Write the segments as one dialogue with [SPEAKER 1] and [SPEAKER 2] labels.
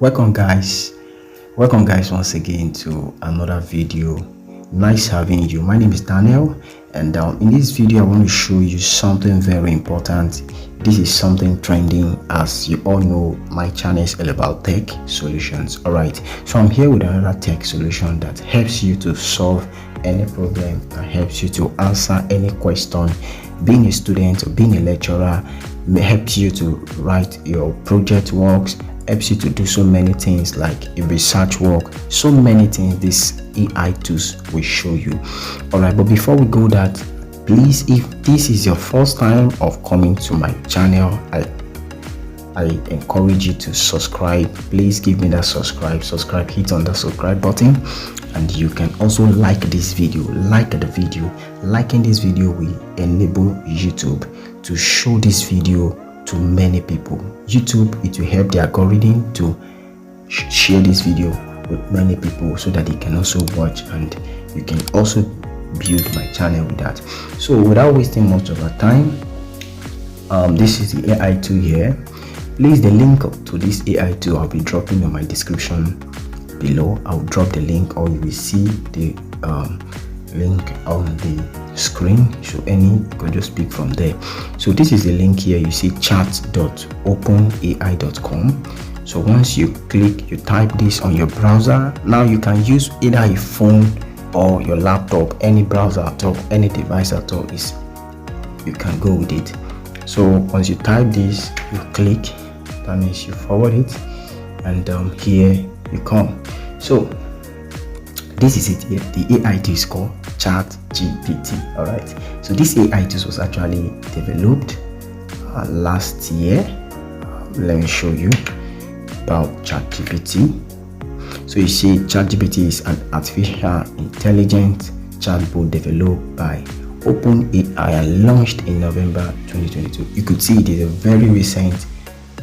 [SPEAKER 1] Welcome guys once again to another video. Nice having you. My name is Daniel, and in this video I want to show you something very important. This is something trending. As you all know, my channel is all about tech solutions. All right, so I'm here with another tech solution that helps you to solve any problem, that helps you to answer any question. Being a student or being a lecturer, may help you to write your project works, helps you to do so many things like a research work, so many things this AI tools will show you. All right, but before we go that, please, if this is your first time of coming to my channel, I encourage you to subscribe. Please give me that subscribe, hit on the subscribe button, and you can also like this video. Liking this video will enable YouTube to show this video to many people. YouTube, it will help the algorithm to share this video with many people so that they can also watch, and you can also build my channel with that. So without wasting much of our time, this is the AI tool here. Please, the link to this AI tool I'll be dropping in my description below. I'll drop the link, or you will see the link on the screen. So you can just pick from there. So this is the link here. You see chat.openai.com. so once you click, you type this on your browser. Now you can use either a phone or your laptop, any browser at all, any device at all, is you can go with it. So once you type this, you click, that means you forward it, and here you come. So this is it here. The AI tool is called Chatgpt. All right, so this AI tool was actually developed last year. Let me show you about Chatgpt. So you see, Chatgpt is an artificial intelligence chatbot developed by OpenAI and launched in November 2022. You could see it is a very recent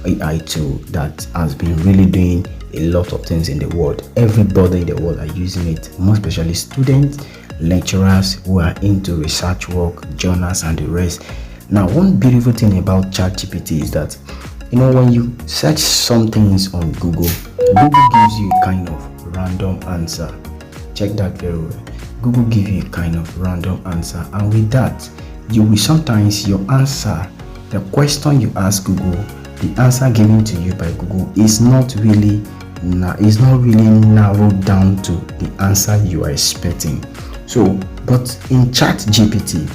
[SPEAKER 1] AI tool that has been really doing a lot of things in the world. Everybody in the world are using it, more especially students, lecturers who are into research work, journals, and the rest. Now, one beautiful thing about ChatGPT is that, you know, when you search some things on Google gives you a kind of random answer. Check that very well. Google gives you a kind of random answer, and with that, you will sometimes your answer, the question you ask Google, the answer given to you by Google is not really narrowed down to the answer you are expecting. So, but in ChatGPT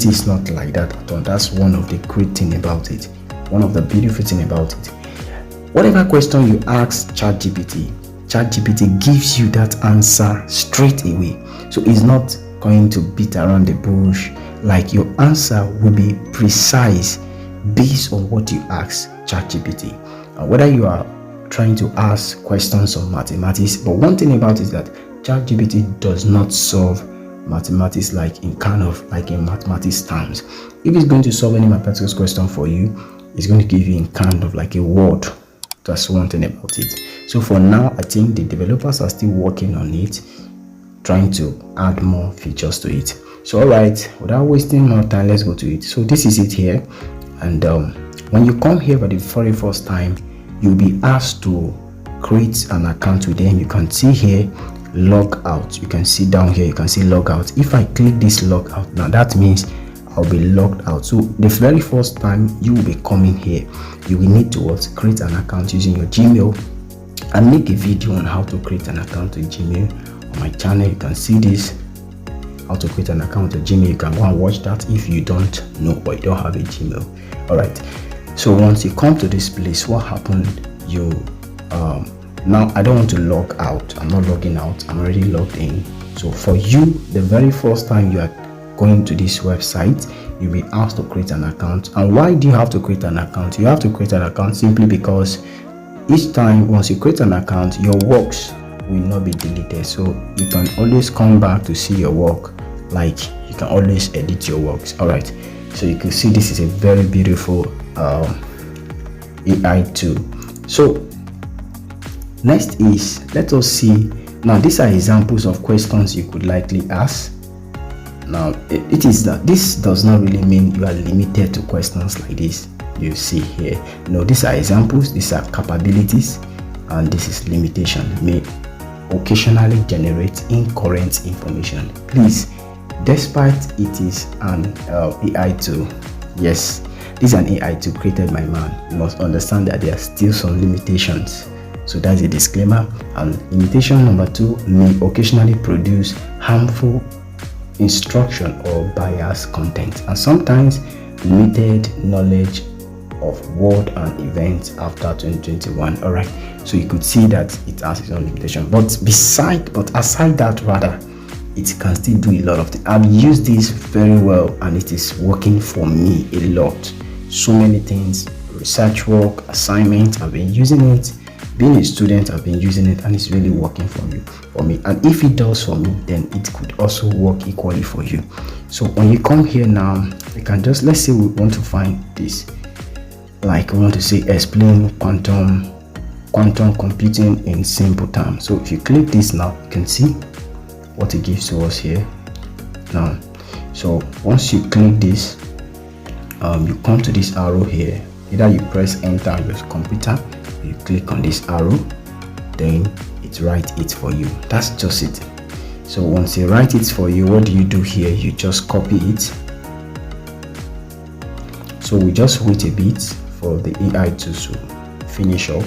[SPEAKER 1] is not like that at all. That's one of the great thing about it. One of the beautiful thing about it. Whatever question you ask ChatGPT gives you that answer straight away. So it's not going to beat around the bush. Like, your answer will be precise based on what you ask ChatGPT. Whether you are trying to ask questions on mathematics, but one thing about it is that ChatGPT does not solve mathematics like in mathematics terms. If it's going to solve any mathematics question for you, it's going to give you in kind of like a word. That's one thing about it. So for now, I think the developers are still working on it, trying to add more features to it. So all right, without wasting more time, let's go to it. So this is it here, and when you come here for the very first time, you'll be asked to create an account with them. You can see here log out. You can see down here, you can see log out. If I click this log out, now that means I'll be logged out. So the very first time you will be coming here, you will need to create an account using your Gmail. I make a video on how to create an account with Gmail on my channel. You can see this, how to create an account with Gmail. You can go and watch that if you don't know or you don't have a Gmail. All right, so once you come to this place, what happened, you now I don't want to log out. I'm not logging out, I'm already logged in. So for you, the very first time you are going to this website, you'll be asked to create an account. And why do you have to create an account? You have to create an account simply because each time once you create an account, your works will not be deleted, so you can always come back to see your work. Like, you can always edit your works. All right, so you can see this is a very beautiful AI tool. So next is, let us see. Now these are examples of questions you could likely ask. Now it is that this does not really mean you are limited to questions like this you see here. No, these are examples, these are capabilities, and this is limitation, may occasionally generate incorrect information. Please, despite it is an AI tool, yes, this is an AI tool created by man, you must understand that there are still some limitations. So that's a disclaimer. And limitation number 2, may occasionally produce harmful instruction or biased content, and sometimes limited knowledge of world and events after 2021. All right, so you could see that it has its own limitation, but aside that, rather, it can still do a lot of things. I've used this very well and it is working for me a lot. So many things, research work, assignments, I've been using it. Being a student, I've been using it and it's really working for me. And if it does for me, then it could also work equally for you. So when you come here now, you can just, let's say we want to find this, like we want to say explain quantum computing in simple terms. So if you click this now, you can see what it gives to us here now. So once you click this, you come to this arrow here. Either you press enter on your computer, you click on this arrow, then it writes it for you. That's just it. So once it writes it for you, what do you do here? You just copy it. So we just wait a bit for the AI to finish up.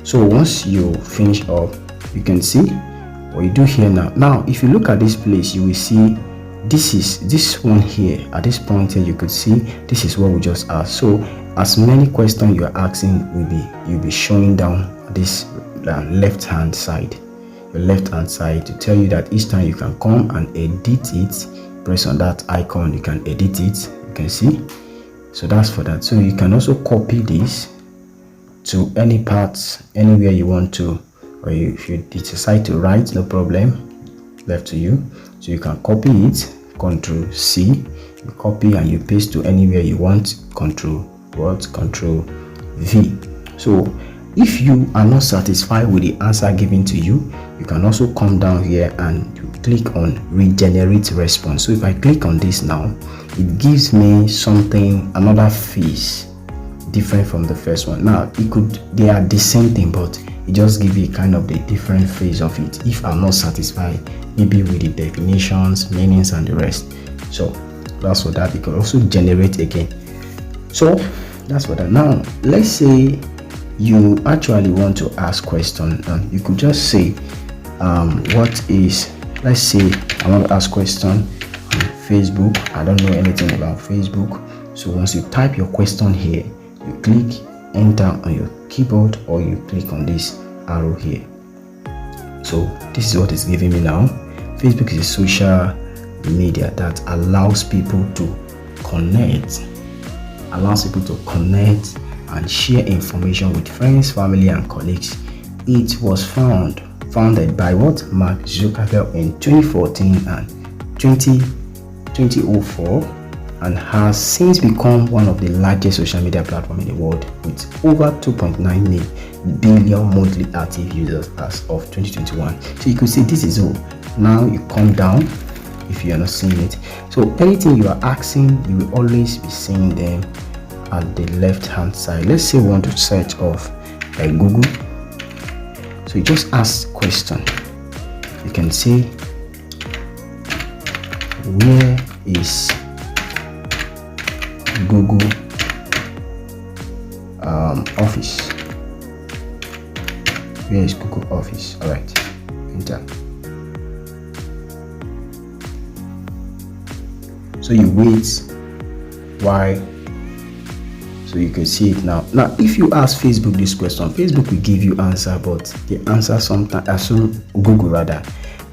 [SPEAKER 1] So once you finish up, you can see what you do here now. If you look at this place, you will see this one here. At this point here, you could see this is what we just asked. So as many questions you are asking you'll be showing down this left hand side to tell you that each time you can come and edit it. Press on that icon, you can edit it. You can see. So that's for that. So you can also copy this to any parts, anywhere you want to, or if you decide to write, no problem, left to you. So you can copy it, Control C, you copy and you paste to anywhere you want, Control V. So if you are not satisfied with the answer given to you, you can also come down here and you click on regenerate response. So if I click on this now, it gives me something, another face different from the first one. Now they are the same thing, but it just gives you kind of the different phase of it. If I'm not satisfied maybe with the definitions, meanings and the rest, so that's for that. You can also generate again. So that's for that. Now let's say you actually want to ask question, you could just say what is, let's say I want to ask question on Facebook. I don't know anything about Facebook. So once you type your question here, you click enter on your keyboard or you click on this arrow here. So this is what it's giving me now. Facebook is a social media that allows people to connect and share information with friends, family and colleagues. It was founded by Mark Zuckerberg in 2014 and 2004 and has since become one of the largest social media platforms in the world with over 2.9 billion monthly active users as of 2021. So you could see this is all. Now you come down if you are not seeing it. So anything you are asking, you will always be seeing them at the left hand side. Let's say we want to search of Google. So you just ask question. You can say, where is Google office? Where is Google office? All right, enter. So you wait while, so you can see it now. Now if you ask Facebook this question, Facebook will give you answer, but the answer sometimes, Google rather,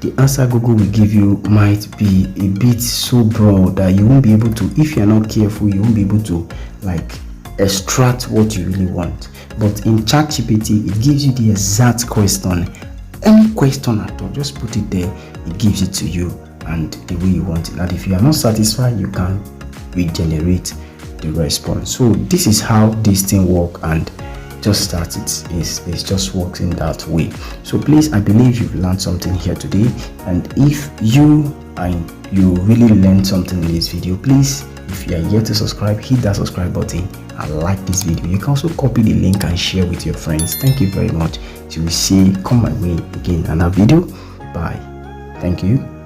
[SPEAKER 1] the answer Google will give you might be a bit so broad that you won't be able to, if you're not careful, you won't be able to like extract what you really want. But in ChatGPT, it gives you the exact question, any question at all, just put it there, it gives it to you and the way you want it. And if you are not satisfied, you can regenerate the response. So this is how this thing works, and just start it just works in that way. So please, I believe you've learned something here today, and if you really learned something in this video, please, if you are yet to subscribe, hit that subscribe button and like this video. You can also copy the link and share with your friends. Thank you very much. till we see come my way again in another video. Bye. Thank you.